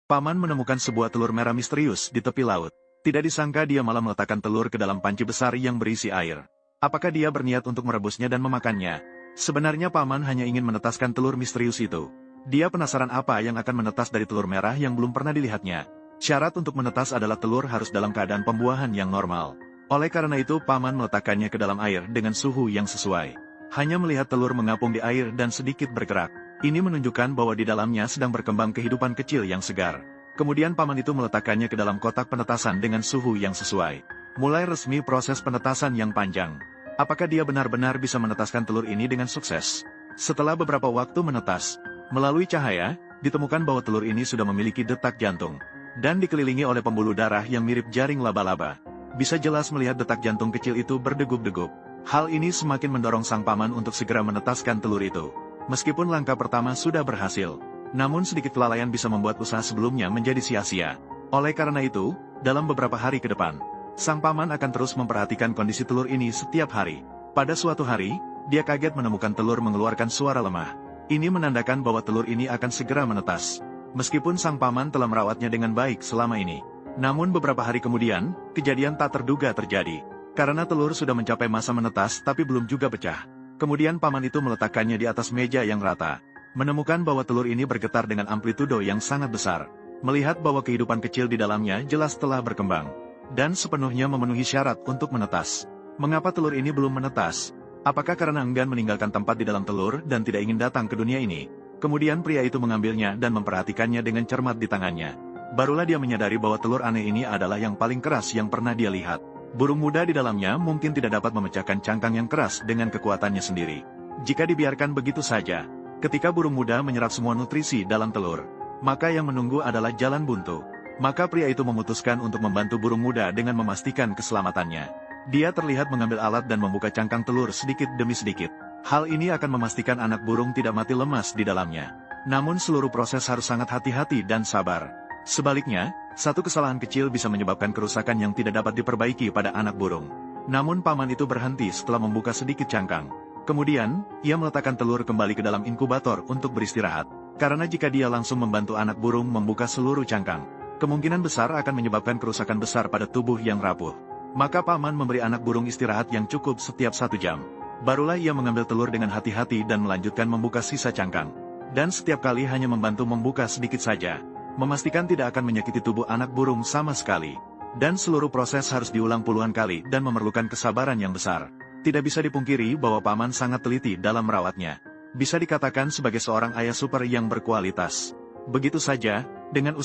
Paman menemukan sebuah telur merah misterius di tepi laut. Tidak disangka dia malah meletakkan telur ke dalam panci besar yang berisi air. Apakah dia berniat untuk merebusnya dan memakannya? Sebenarnya Paman hanya ingin menetaskan telur misterius itu. Dia penasaran apa yang akan menetas dari telur merah yang belum pernah dilihatnya. Syarat untuk menetas adalah telur harus dalam keadaan pembuahan yang normal. Oleh karena itu Paman meletakkannya ke dalam air dengan suhu yang sesuai. Hanya melihat telur mengapung di air dan sedikit bergerak. Ini menunjukkan bahwa di dalamnya sedang berkembang kehidupan kecil yang segar. Kemudian Paman itu meletakkannya ke dalam kotak penetasan dengan suhu yang sesuai. Mulai resmi proses penetasan yang panjang. Apakah dia benar-benar bisa menetaskan telur ini dengan sukses? Setelah beberapa waktu menetas, melalui cahaya, ditemukan bahwa telur ini sudah memiliki detak jantung. Dan dikelilingi oleh pembuluh darah yang mirip jaring laba-laba. Bisa jelas melihat detak jantung kecil itu berdegup-degup. Hal ini semakin mendorong sang Paman untuk segera menetaskan telur itu. Meskipun langkah pertama sudah berhasil, namun sedikit kelalaian bisa membuat usaha sebelumnya menjadi sia-sia. Oleh karena itu, dalam beberapa hari ke depan, sang Paman akan terus memperhatikan kondisi telur ini setiap hari. Pada suatu hari, dia kaget menemukan telur mengeluarkan suara lemah. Ini menandakan bahwa telur ini akan segera menetas. Meskipun sang Paman telah merawatnya dengan baik selama ini. Namun beberapa hari kemudian, kejadian tak terduga terjadi. Karena telur sudah mencapai masa menetas tapi belum juga pecah. Kemudian Paman itu meletakkannya di atas meja yang rata. Menemukan bahwa telur ini bergetar dengan amplitudo yang sangat besar. Melihat bahwa kehidupan kecil di dalamnya jelas telah berkembang. Dan sepenuhnya memenuhi syarat untuk menetas. Mengapa telur ini belum menetas? Apakah karena enggan meninggalkan tempat di dalam telur dan tidak ingin datang ke dunia ini? Kemudian pria itu mengambilnya dan memperhatikannya dengan cermat di tangannya. Barulah dia menyadari bahwa telur aneh ini adalah yang paling keras yang pernah dia lihat. Burung muda di dalamnya mungkin tidak dapat memecahkan cangkang yang keras dengan kekuatannya sendiri. Jika dibiarkan begitu saja, ketika burung muda menyerap semua nutrisi dalam telur, maka yang menunggu adalah jalan buntu. Maka pria itu memutuskan untuk membantu burung muda dengan memastikan keselamatannya. Dia terlihat mengambil alat dan membuka cangkang telur sedikit demi sedikit. Hal ini akan memastikan anak burung tidak mati lemas di dalamnya. Namun seluruh proses harus sangat hati-hati dan sabar. Sebaliknya, satu kesalahan kecil bisa menyebabkan kerusakan yang tidak dapat diperbaiki pada anak burung. Namun Paman itu berhenti setelah membuka sedikit cangkang. Kemudian, ia meletakkan telur kembali ke dalam inkubator untuk beristirahat. Karena jika dia langsung membantu anak burung membuka seluruh cangkang, kemungkinan besar akan menyebabkan kerusakan besar pada tubuh yang rapuh. Maka Paman memberi anak burung istirahat yang cukup setiap 1 jam. Barulah ia mengambil telur dengan hati-hati dan melanjutkan membuka sisa cangkang. Dan setiap kali hanya membantu membuka sedikit saja. Memastikan tidak akan menyakiti tubuh anak burung sama sekali. Dan seluruh proses harus diulang puluhan kali dan memerlukan kesabaran yang besar. Tidak bisa dipungkiri bahwa Paman sangat teliti dalam merawatnya. Bisa dikatakan sebagai seorang ayah super yang berkualitas. Begitu saja, dengan